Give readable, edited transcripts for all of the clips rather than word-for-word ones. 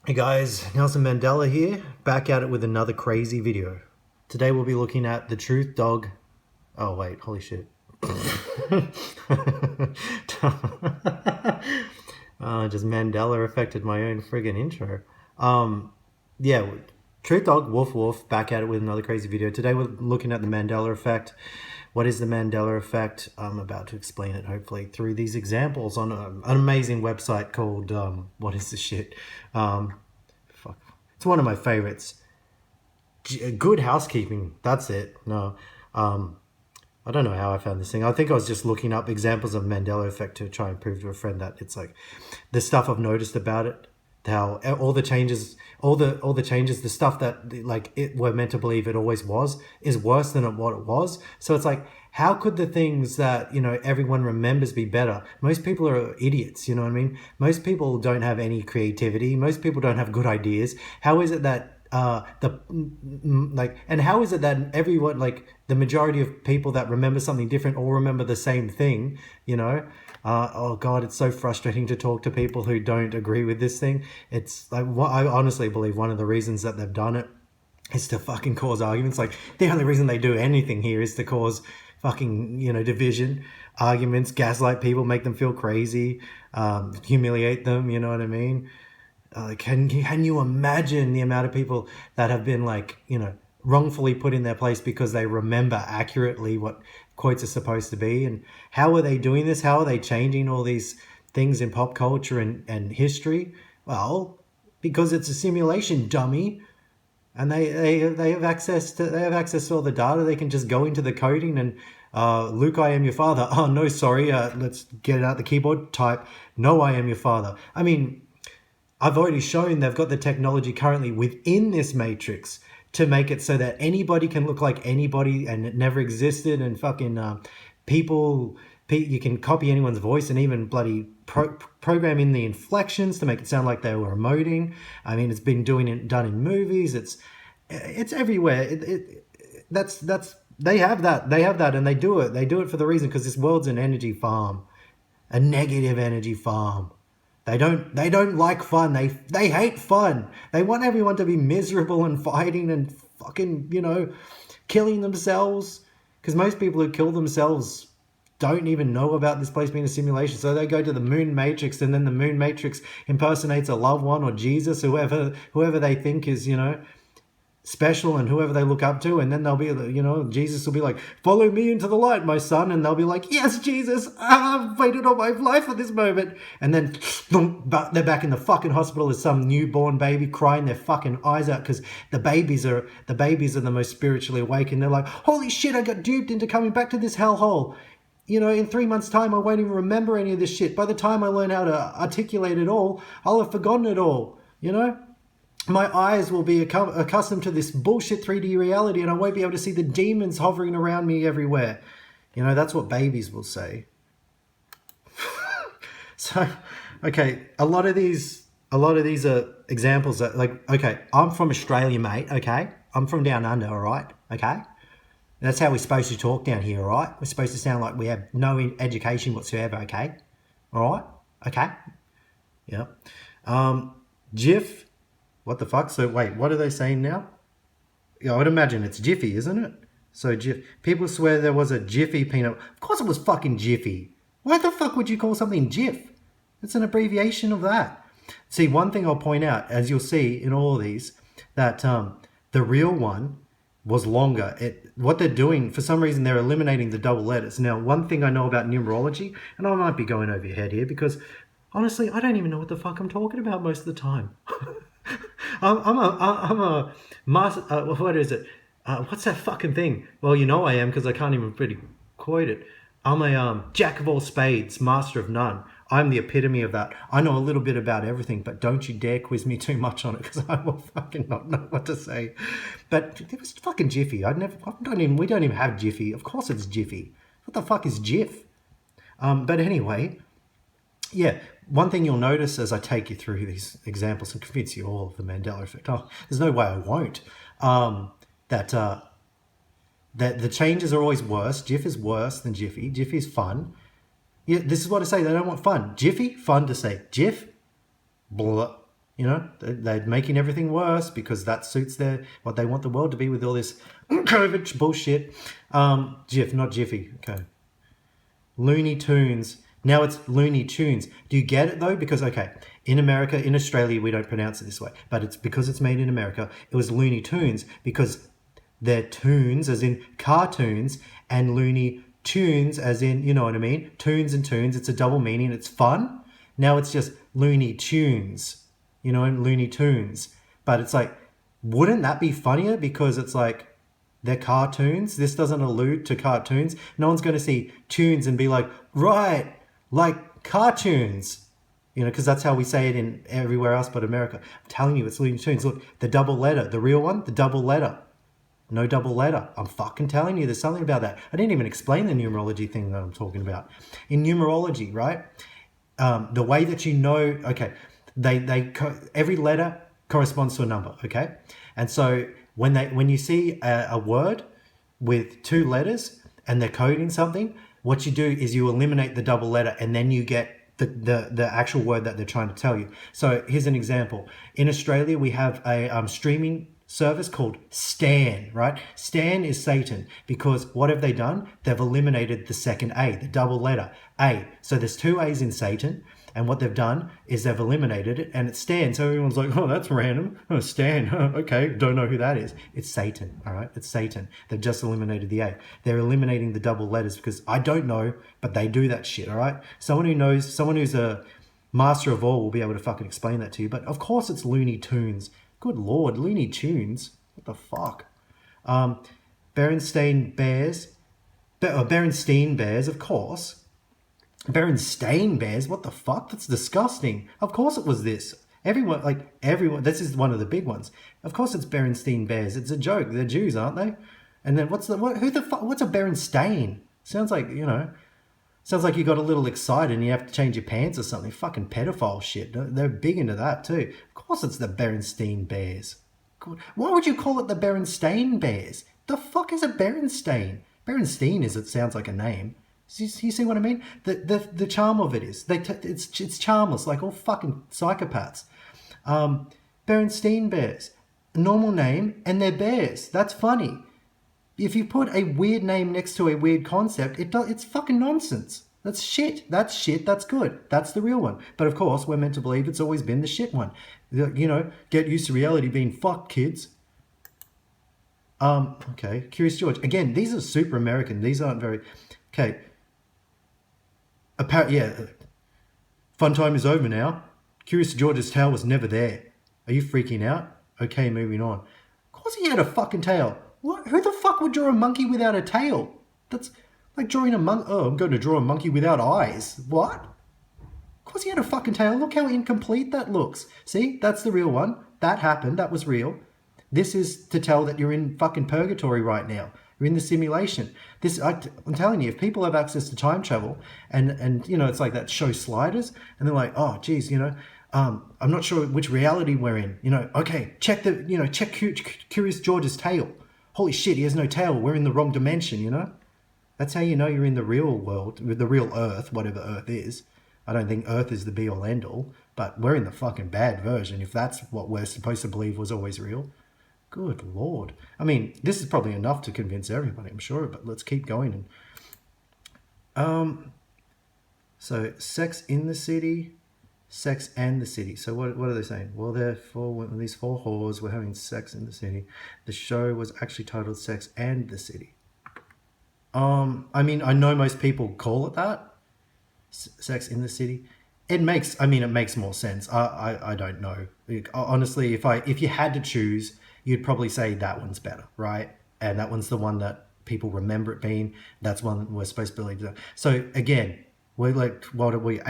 Hey guys, Nelson Mandela here, back at it with another crazy video. Today we'll be looking at the truth dog. Oh wait, holy shit. Just Mandela affected my own friggin' intro. Yeah, truth dog, woof woof, back at it with another crazy video. Today we're looking at the Mandela effect. What is the Mandela effect? I'm about to explain it hopefully through these examples on an amazing website called what is the shit? Fuck. It's one of my favorites. Good Housekeeping. That's it. No. I don't know how I found this thing. I think I was just looking up examples of Mandela effect to try and prove to a friend that it's like the stuff I've noticed about it, how all the changes, the stuff that like it we're meant to believe it always was is worse than what it was. So it's like, how could the things that everyone remembers be better? Most people are idiots. You know what I mean? Most people don't have any creativity. Most people don't have good ideas. How is it that and how is it that everyone, like the majority of people that remember something different all remember the same thing? Oh god, it's so frustrating to talk to people who don't agree with this thing. It's like, I honestly believe one of the reasons that they've done it is to fucking cause arguments. Like the only reason they do anything here is to cause fucking division, arguments, gaslight people, make them feel crazy, humiliate them. You know what I mean? Can you imagine the amount of people that have been wrongfully put in their place because they remember accurately what quotes are supposed to be? And how are they doing this? How are they changing all these things in pop culture and history? Well, because it's a simulation, dummy. And they have access to all the data. They can just go into the coding and Luke, I am your father. Oh no, sorry. Let's get out the keyboard. Type. No, I am your father. I mean, I've already shown they've got the technology currently within this matrix to make it so that anybody can look like anybody and it never existed. And fucking you can copy anyone's voice and even bloody program in the inflections to make it sound like they were emoting. I mean, it's been done in movies. It's everywhere. They have that, and they do it. They do it for the reason because this world's an energy farm, a negative energy farm. They don't like fun. They hate fun. They want everyone to be miserable and fighting and fucking, killing themselves. Because most people who kill themselves don't even know about this place being a simulation. So they go to the moon matrix, and then the moon matrix impersonates a loved one or Jesus, whoever they think is, special, and whoever they look up to, and then they'll be, Jesus will be like, follow me into the light, my son, and they'll be like, yes, Jesus, I've waited all my life for this moment, and then they're back in the fucking hospital as some newborn baby crying their fucking eyes out because the babies are the most spiritually awake, and they're like, holy shit, I got duped into coming back to this hellhole. In 3 months' time, I won't even remember any of this shit. By the time I learn how to articulate it all, I'll have forgotten it all, My eyes will be accustomed to this bullshit 3D reality, and I won't be able to see the demons hovering around me everywhere. That's what babies will say. So, okay, a lot of these are examples that, like, okay, I'm from Australia, mate, okay? I'm from down under, all right? Okay? That's how we're supposed to talk down here, all right? We're supposed to sound like we have no education whatsoever, okay? All right? Okay? Yeah. Jiff. What the fuck? So wait, what are they saying now? Yeah, I would imagine it's Jiffy, isn't it? So people swear there was a Jiffy peanut. Of course it was fucking Jiffy. Why the fuck would you call something Jif? It's an abbreviation of that. See, one thing I'll point out, as you'll see in all of these, that the real one was longer. What they're doing, for some reason, they're eliminating the double letters. Now, one thing I know about numerology, and I might be going over your head here because honestly, I don't even know what the fuck I'm talking about most of the time. I'm a master. What is it? What's that fucking thing? Well, I am because I can't even pretty quote it. I'm a jack of all spades, master of none. I'm the epitome of that. I know a little bit about everything, but don't you dare quiz me too much on it because I will fucking not know what to say. But it was fucking Jiffy. We don't even have Jiffy. Of course it's Jiffy. What the fuck is Jiff? But anyway, yeah. One thing you'll notice as I take you through these examples and convince you all of the Mandela effect, there's no way I won't, that the changes are always worse. Jiff is worse than Jiffy. Jiffy is fun. Yeah, this is what I say. They don't want fun. Jiffy, fun to say. Jiff, blah. You know, they're making everything worse because that suits what they want the world to be with all this COVID bullshit. Jiff, not Jiffy. Okay. Looney Tunes. Now it's Looney Tunes. Do you get it though? Because, okay, in America, in Australia, we don't pronounce it this way, but it's because it's made in America. It was Looney Tunes because they're tunes, as in cartoons, and Looney Tunes, as in, you know what I mean? Tunes and tunes. It's a double meaning. It's fun. Now it's just Looney Tunes, you know, and Looney Tunes. But it's like, wouldn't that be funnier? Because it's like, they're cartoons. This doesn't allude to cartoons. No one's going to see tunes and be like, right, like cartoons. You know, because that's how we say it in everywhere else but America. I'm telling you, it's Looney Tunes. Look, the double letter, the real one, the double letter. No double letter. I'm fucking telling you, there's something about that. I didn't even explain the numerology thing that I'm talking about. In numerology, right? The way that you know, okay, every letter corresponds to a number, okay? And so when you see a word with two letters and they're coding something, what you do is you eliminate the double letter and then you get the actual word that they're trying to tell you. So here's an example. In Australia, we have a streaming service called Stan, right? Stan is Satan because what have they done? They've eliminated the second A, the double letter A. So there's two A's in Satan. And what they've done is they've eliminated it and it's Stan. So everyone's like, oh, that's random. Oh, Stan. Okay, don't know who that is. It's Satan, all right? It's Satan. They've just eliminated the A. They're eliminating the double letters because I don't know, but they do that shit, all right? Someone who knows, someone who's a master of all will be able to fucking explain that to you. But of course it's Looney Tunes. Good Lord, Looney Tunes. What the fuck? Berenstain Bears. Berenstain Bears, of course. Berenstain Bears? What the fuck? That's disgusting. Of course it was this. Everyone, this is one of the big ones. Of course it's Berenstain Bears. It's a joke. They're Jews, aren't they? And then what's a Berenstain? Sounds like you got a little excited and you have to change your pants or something. Fucking pedophile shit. They're big into that too. Of course it's the Berenstain Bears. Why would you call it the Berenstain Bears? The fuck is a Berenstain? Berenstain it sounds like a name. You see what I mean? The charm of it is it's charmless, like all fucking psychopaths. Berenstain Bears, normal name, and they're bears. That's funny. If you put a weird name next to a weird concept, it's fucking nonsense. That's shit. That's shit. That's good. That's the real one. But of course, we're meant to believe it's always been the shit one. You know, get used to reality being fucked, kids. Okay. Curious George. Again, these are super American. These aren't very. Okay. Fun time is over now. Curious George's tail was never there. Are you freaking out? Okay, moving on. Of course he had a fucking tail. What? Who the fuck would draw a monkey without a tail? That's like drawing a monkey. Oh, I'm going to draw a monkey without eyes. What? Of course he had a fucking tail. Look how incomplete that looks. See? That's the real one. That happened. That was real. This is to tell that you're in fucking purgatory right now. You're in the simulation. I'm telling you, if people have access to time travel and you know, it's like that show Sliders and they're like, oh, geez, you know, I'm not sure which reality we're in. You know, okay, check Curious George's tail. Holy shit, he has no tail. We're in the wrong dimension, you know? That's how you know you're in the real world, with the real Earth, whatever Earth is. I don't think Earth is the be-all, end-all, but we're in the fucking bad version, if that's what we're supposed to believe was always real. Good Lord. I mean, this is probably enough to convince everybody, I'm sure, but let's keep going. So, sex in the city, sex and the city. So what are they saying? Well, these four whores were having sex in the city. The show was actually titled Sex and the City. I mean, I know most people call it that. Sex in the City. It makes more sense. I don't know. Honestly, if you had to choose, you'd probably say that one's better, right? And that one's the one that people remember it being. That's one we're supposed to believe. So again, we're like, what are we?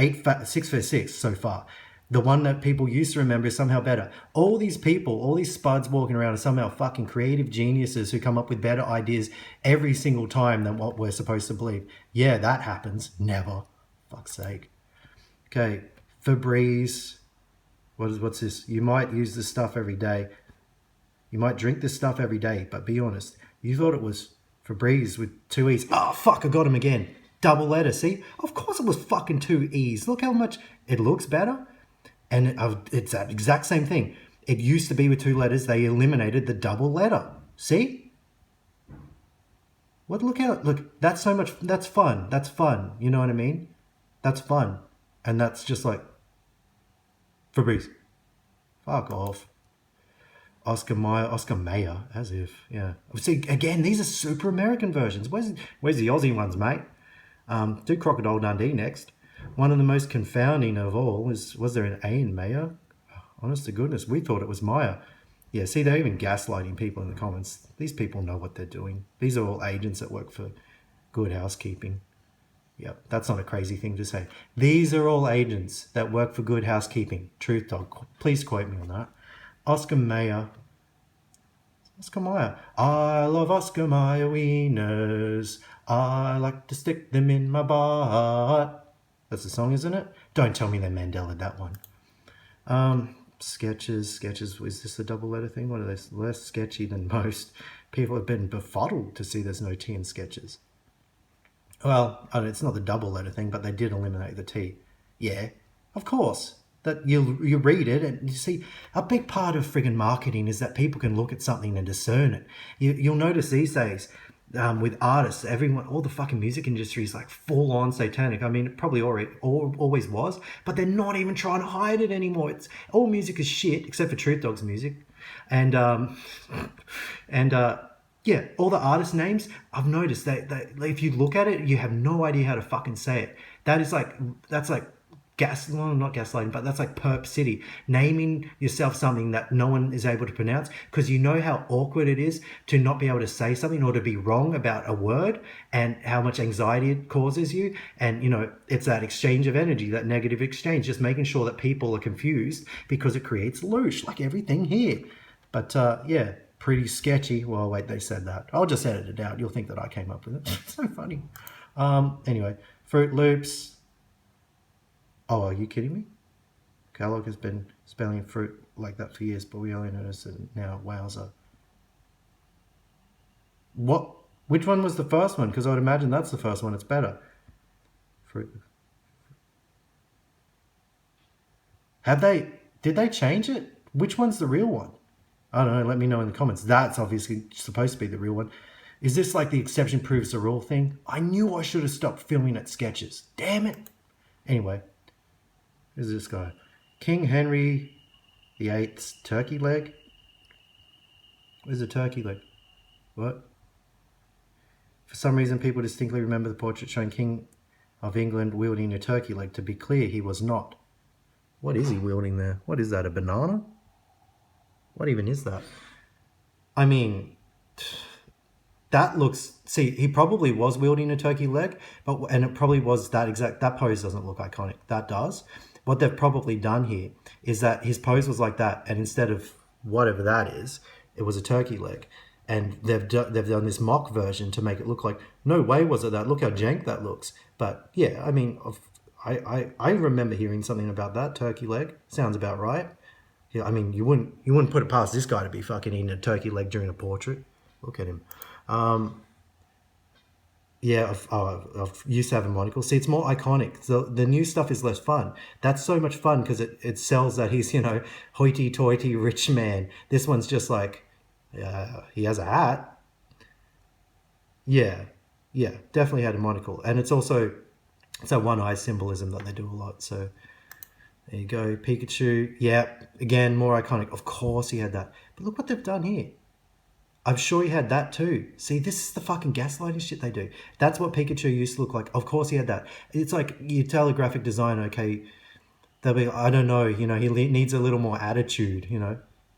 6 for 6 so far. The one that people used to remember is somehow better. All these people, all these spuds walking around are somehow fucking creative geniuses who come up with better ideas every single time than what we're supposed to believe. Yeah, that happens. Never. Fuck's sake. Okay, Febreze. What's this? You might use this stuff every day. You might drink this stuff every day, but be honest. You thought it was Febreze with 2 E's. Oh, fuck, I got him again. Double letter, see? Of course it was fucking 2 E's. Look how much it looks better. And it's that exact same thing. It used to be with 2 letters. They eliminated the double letter. See? What? Look out. Look, that's so much. That's fun. That's fun. You know what I mean? That's fun. And that's just like, Febreze. Fuck off. Oscar Mayer, as if, yeah. See, again, these are super American versions. Where's the Aussie ones, mate? Do Crocodile Dundee next. One of the most confounding of all was there an A in Mayer? Honest to goodness, we thought it was Meyer. Yeah, see, they're even gaslighting people in the comments. These people know what they're doing. These are all agents that work for Good Housekeeping. Yeah, that's not a crazy thing to say. These are all agents that work for Good Housekeeping. Truth Dog, please quote me on that. Oscar Mayer. Oscar Mayer. I love Oscar Mayer wieners. I like to stick them in my butt. That's the song, isn't it? Don't tell me they Mandela that one. Sketches. Is this a double letter thing? What are they? Less sketchy than most. People have been befuddled to see there's no T in sketches. Well, it's not the double letter thing, but they did eliminate the T. Yeah, of course. That you read it and you see, a big part of friggin' marketing is that people can look at something and discern it. You'll notice these days with artists, all the fucking music industry is like full on satanic. I mean, it probably always was, but they're not even trying to hide it anymore. It's all music is shit except for Truth Dog's music, and yeah, all the artist names, I've noticed that if you look at it, you have no idea how to fucking say it. That's like not gaslighting, but that's like Perp City, naming yourself something that no one is able to pronounce because you know how awkward it is to not be able to say something or to be wrong about a word and how much anxiety it causes you. And, it's that exchange of energy, that negative exchange, just making sure that people are confused because it creates loosh, like everything here. But, yeah, pretty sketchy. Well, wait, they said that. I'll just edit it out. You'll think that I came up with it. It's so funny. Anyway, Fruit Loops. Oh, are you kidding me? Kellogg has been spelling fruit like that for years, but we only noticed it now. Wowza. What? Which one was the first one? Because I would imagine that's the first one. It's better. Fruit. Did they change it? Which one's the real one? I don't know. Let me know in the comments. That's obviously supposed to be the real one. Is this like the exception proves the rule thing? I knew I should have stopped filming at Sketches. Damn it. Anyway. Who's this guy? King Henry VIII's turkey leg? Where's the turkey leg? What? For some reason, people distinctly remember the portrait showing King of England wielding a turkey leg. To be clear, he was not. What is he wielding there? What is that, a banana? What even is that? I mean, that looks... See, he probably was wielding a turkey leg, and it probably was that pose doesn't look iconic. That does. What they've probably done here is that his pose was like that, and instead of whatever that is, it was a turkey leg. And they've done this mock version to make it look like, no way was it that. Look how jank that looks. But yeah, I mean, I remember hearing something about that turkey leg. Sounds about right. Yeah, I mean, you wouldn't put it past this guy to be fucking eating a turkey leg during a portrait. Look at him. Yeah, I've used to have a monocle. See, it's more iconic. So the new stuff is less fun. That's so much fun because it sells that he's, hoity-toity rich man. This one's just like, he has a hat. Yeah, definitely had a monocle. And it's a one-eye symbolism that they do a lot. So there you go, Pikachu. Yeah, again, more iconic. Of course he had that. But look what they've done here. I'm sure he had that too. See, this is the fucking gaslighting shit they do. That's what Pikachu used to look like. Of course he had that. It's like you tell a graphic designer, okay, they'll be, I don't know, he needs a little more attitude,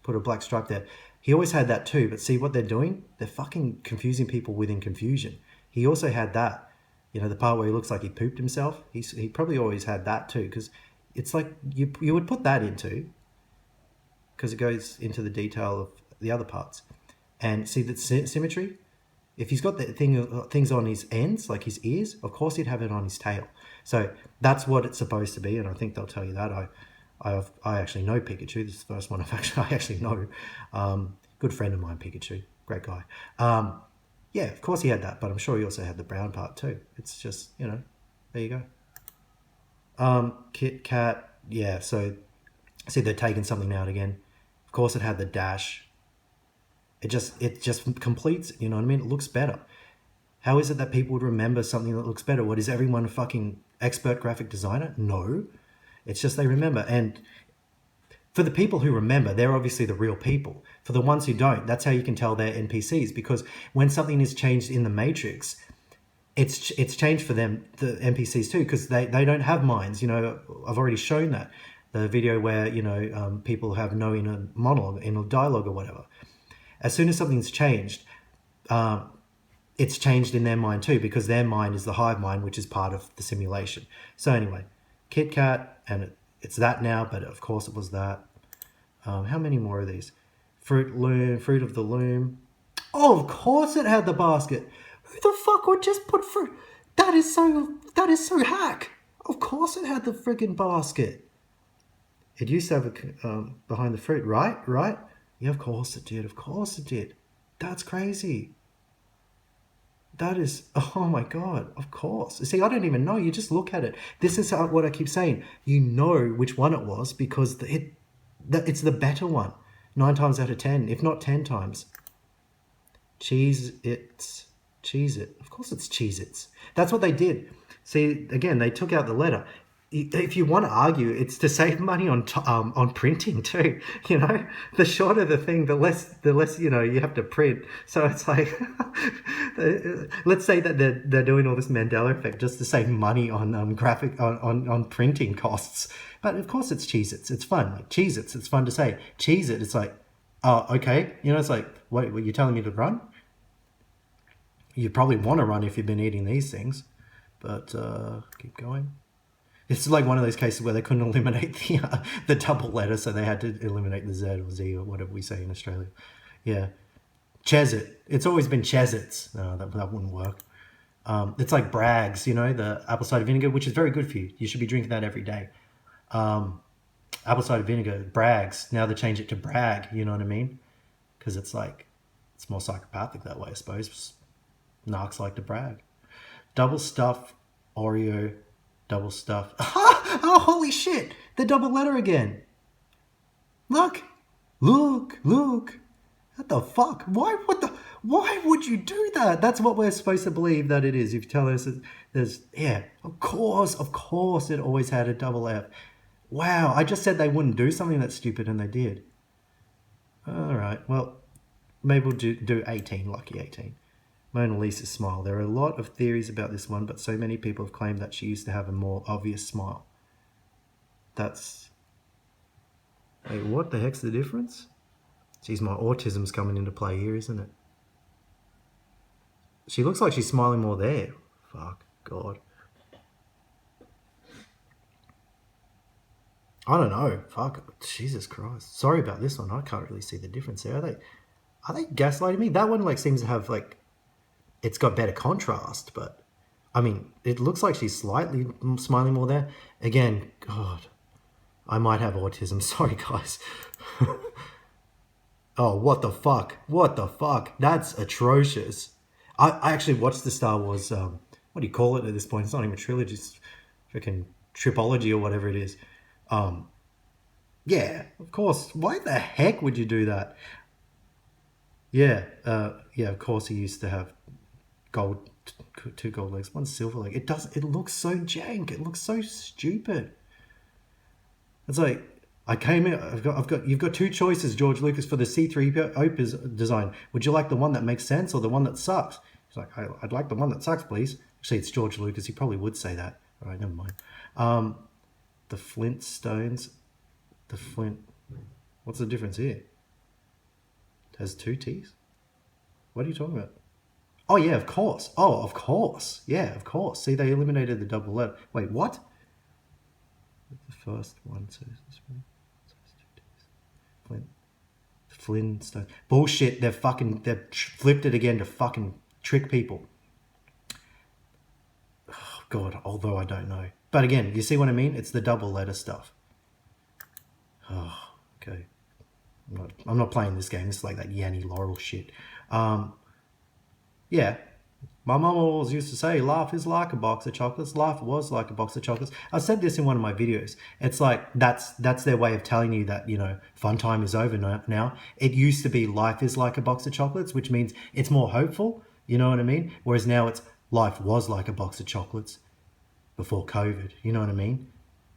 put a black stripe there. He always had that too, but see what they're doing? They're fucking confusing people within confusion. He also had that, the part where he looks like he pooped himself. He probably always had that too, because it's like you would put that into, because it goes into the detail of the other parts. And see the symmetry? If he's got the things on his ends, like his ears, of course he'd have it on his tail. So that's what it's supposed to be, and I think they'll tell you that. I actually know Pikachu. This is the first one I actually know. Good friend of mine, Pikachu. Great guy. Yeah, of course he had that, but I'm sure he also had the brown part too. It's just, there you go. Kit Kat, yeah, so See, they're taking something out again. Of course, it had the dash. It just completes. You know what I mean? It looks better. How is it that people would remember something that looks better? What, is everyone a fucking expert graphic designer? No. It's just they remember. And for the people who remember, they're obviously the real people. For the ones who don't, that's how you can tell they're NPCs. Because when something is changed in the Matrix, it's changed for them, the NPCs too, because they don't have minds. You know, I've already shown that. The video where, you know, people have no inner monologue, inner dialogue or whatever. As soon as something's changed, it's changed in their mind too, because their mind is the hive mind, which is part of the simulation. So anyway, Kit Kat, and it's that now, but of course it was that. How many more of these? Fruit of the Loom. Oh, of course it had the basket. Who the fuck would just put fruit? That is so hack. Of course it had the friggin' basket. It used to have a behind the fruit, right? Right? Yeah, of course it did. Of course it did. That's crazy. That is, oh my God, of course. See, I don't even know. You just look at it. This is what I keep saying. You know which one it was because it's the better one. 9 times out of 10, if not 10 times. CheezIts. CheezIt. Of course it's CheezIts. That's what they did. See, again, they took out the letter. If you want to argue, it's to save money on printing too. You know, the shorter the thing, the less you know you have to print. So it's like, let's say that they're doing all this Mandela effect just to save money on on printing costs. But of course, it's CheezIts. It's fun. Like CheezIts, it's fun to say. CheezIt, it's like, oh, okay. You know, it's like, what were you telling me to run? You probably want to run if you've been eating these things, but keep going. It's like one of those cases where they couldn't eliminate the double letter, so they had to eliminate the Z or Z or whatever we say in Australia. Yeah. CheezIt. It's always been CheezIts. No, that wouldn't work. It's like Bragg's, you know, the apple cider vinegar, which is very good for you. You should be drinking that every day. Apple cider vinegar, Bragg's. Now they change it to Bragg, you know what I mean? Because it's like, it's more psychopathic that way, I suppose. Narcs like to brag. Double stuff Oreo. Double stuff. Oh, holy shit! The double letter again. Look. What the fuck? Why would you do that? That's what we're supposed to believe that it is. If you tell us there's, yeah, of course it always had a double F. Wow, I just said they wouldn't do something that stupid and they did. All right, well, maybe we'll do 18, lucky 18. Mona Lisa's smile. There are a lot of theories about this one, but so many people have claimed that she used to have a more obvious smile. That's... Wait, what the heck's the difference? Geez, my autism's coming into play here, isn't it? She looks like she's smiling more there. Fuck, God. I don't know. Fuck, Jesus Christ. Sorry about this one. I can't really see the difference there. Are they gaslighting me? That one like seems to have like... It's got better contrast, but I mean, it looks like she's slightly smiling more there. Again, God, I might have autism. Sorry, guys. Oh, what the fuck? What the fuck? That's atrocious. I actually watched the Star Wars, what do you call it at this point? It's not even a trilogy, it's freaking tripology or whatever it is. Yeah, of course. Why the heck would you do that? Yeah, yeah, of course he used to have gold, 2 gold legs, 1 silver leg. It looks so jank. It looks so stupid. It's like, I came in, you've got 2 choices, George Lucas, for the C-3PO design. Would you like the one that makes sense or the one that sucks? He's like, I'd like the one that sucks, please. Actually, it's George Lucas. He probably would say that. All right, never mind. The Flintstones. What's the difference here? It has 2 T's? What are you talking about? Oh, yeah, of course. Oh, of course. Yeah, of course. See, they eliminated the double letter. Wait, what? The first one says this one. Flintstones. Bullshit. They've flipped it again to fucking trick people. Oh, God, although I don't know. But again, you see what I mean? It's the double letter stuff. Oh, okay. I'm not playing this game. It's like that Yanny Laurel shit. Yeah, My mum always used to say, life is like a box of chocolates. Life was like a box of chocolates. I said this in one of my videos. It's like that's their way of telling you that, fun time is over now. It used to be life is like a box of chocolates, which means it's more hopeful. You know what I mean? Whereas now it's life was like a box of chocolates before COVID. You know what I mean?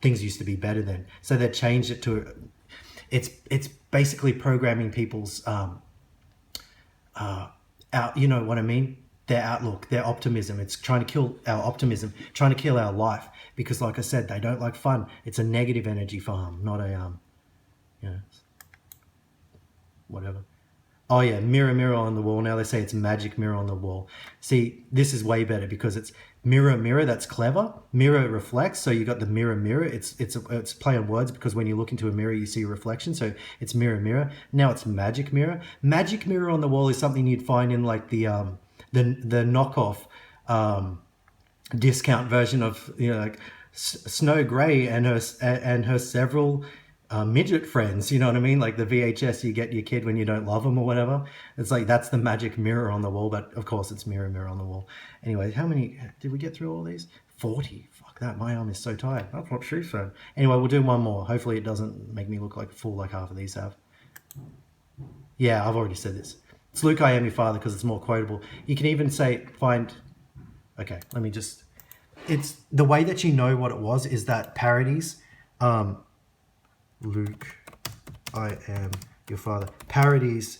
Things used to be better then. So they changed it to, it's basically programming people's out, you know what I mean? Their outlook, their optimism. It's trying to kill our optimism, trying to kill our life. Because like I said, they don't like fun. It's a negative energy farm, not a, you know, whatever. Oh yeah, mirror, mirror on the wall. Now they say it's magic mirror on the wall. See, this is way better because it's mirror, mirror. That's clever. Mirror reflects, so you got the mirror, mirror. It's play on words because when you look into a mirror, you see a reflection. So it's mirror, mirror. Now it's magic mirror. Magic mirror on the wall is something you'd find in like the knockoff discount version of like Snow Grey and her several midget friends. You know what I mean? Like the VHS you get your kid when you don't love them or whatever. It's like that's the magic mirror on the wall, but of course it's mirror, mirror on the wall. Anyway, how many did we get through all these? 40. Fuck that, my arm is so tired. That's what she said. Anyway, we'll do one more. Hopefully it doesn't make me look like a fool like half of these have. Yeah, I've already said this. It's Luke, I am your father because it's more quotable. You can even say, okay, let me just, it's the way that you know what it was is that parodies, Luke, I am your father, parodies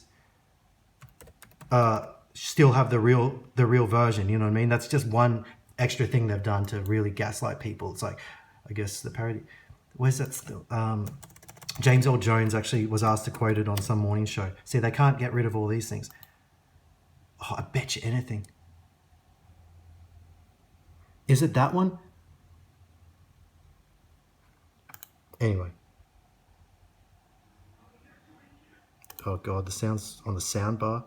still have the real version, you know what I mean? That's just one extra thing they've done to really gaslight people. It's like, I guess the parody, where's that still? James Earl Jones actually was asked to quote it on some morning show. See, they can't get rid of all these things. Oh, I bet you anything. Is it that one? Anyway. Oh God, the sounds on the sound bar.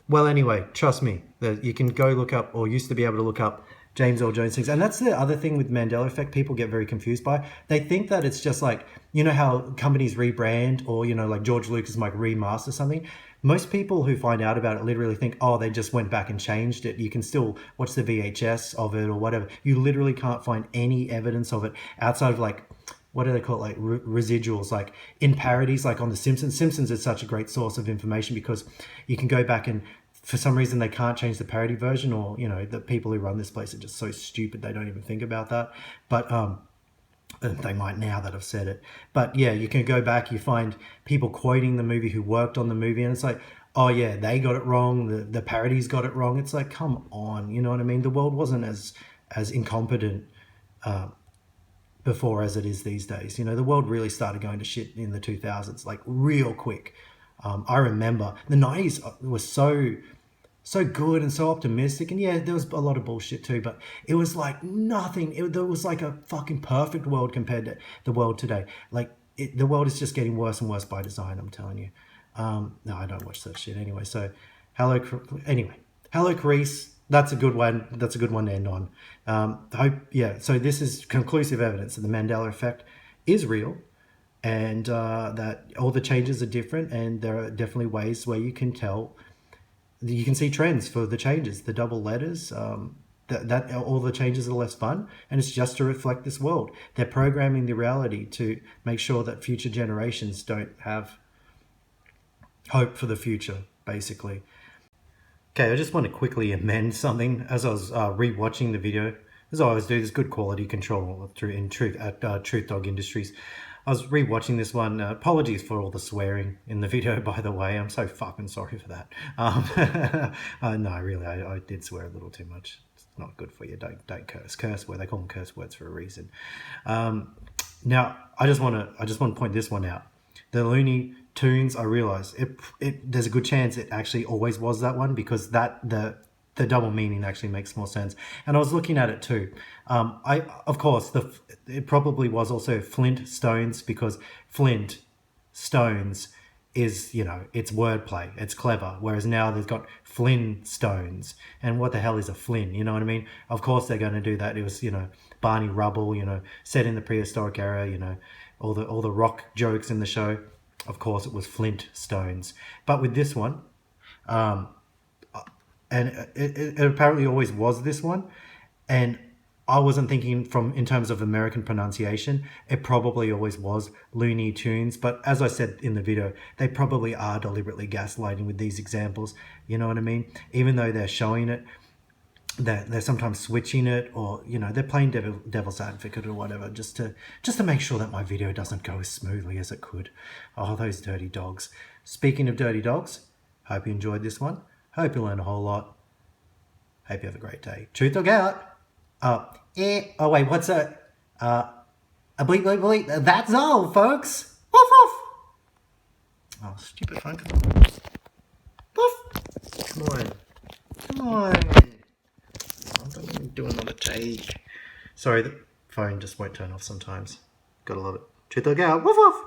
Well, anyway, trust me, you can go look up, or used to be able to look up, James Earl Jones things. And that's the other thing with Mandela Effect people get very confused by. They think that it's just like, you know how companies rebrand or, like George Lucas might remaster something. Most people who find out about it literally think, oh, they just went back and changed it. You can still watch the VHS of it or whatever. You literally can't find any evidence of it outside of like, what do they call it? Like residuals, like in parodies, like on The Simpsons. Simpsons is such a great source of information because you can go back and for some reason they can't change the parody version, or the people who run this place are just so stupid they don't even think about that. But they might now that I've said it. But yeah, you can go back, you find people quoting the movie who worked on the movie, and it's like, oh yeah, they got it wrong, the parodies got it wrong. It's like, come on, you know what I mean? The world wasn't as incompetent before as it is these days. The world really started going to shit in the 2000s, like real quick. I remember the 90s was so good and so optimistic, and yeah, there was a lot of bullshit too, but it was like nothing. There was like a fucking perfect world compared to the world today. Like the world is just getting worse and worse by design, I'm telling you. No, I don't watch that shit anyway. So hello Carice. That's a good one. That's a good one to end on. So this is conclusive evidence that the Mandela effect is real, and that all the changes are different, and there are definitely ways where you can tell, you can see trends for the changes, the double letters, that all the changes are less fun, and it's just to reflect this world. They're programming the reality to make sure that future generations don't have hope for the future, basically. Okay, I just want to quickly amend something as I was re-watching the video. As I always do, there's good quality control in Truth at Truth Dog Industries. I was re-watching this one. Apologies for all the swearing in the video, by the way. I'm so fucking sorry for that. No, really, I did swear a little too much. It's not good for you. Don't curse. Curse word. They call them curse words for a reason. Now, I just want to point this one out. The Looney Tunes, I realise there's a good chance it actually always was that one, because the double meaning actually makes more sense. And I was looking at it too. Of course, it probably was also Flintstones, because Flint stones is, it's wordplay, it's clever. Whereas now they've got Flintstones, and what the hell is a Flynn? You know what I mean? Of course they're going to do that. It was, Barney Rubble, set in the prehistoric era, all the rock jokes in the show. Of course it was Flintstones. But with this one, and it apparently always was this one, and I wasn't thinking from in terms of American pronunciation. It probably always was Looney Tunes, but as I said in the video, they probably are deliberately gaslighting with these examples. You know what I mean? Even though they're showing it, they're sometimes switching it, or they're playing devil's advocate or whatever, just to make sure that my video doesn't go as smoothly as it could. Oh, those dirty dogs. Speaking of dirty dogs, hope you enjoyed this one. Hope you learned a whole lot. Hope you have a great day. Truth or gout? Oh wait, what's that? A bleep, bleep, bleep. That's all, folks. Woof, woof. Oh, stupid phone call. Woof. Come on. Come on. I'm going to do another take. Sorry, the phone just won't turn off sometimes. Gotta love it. Truth or gout? Woof, woof.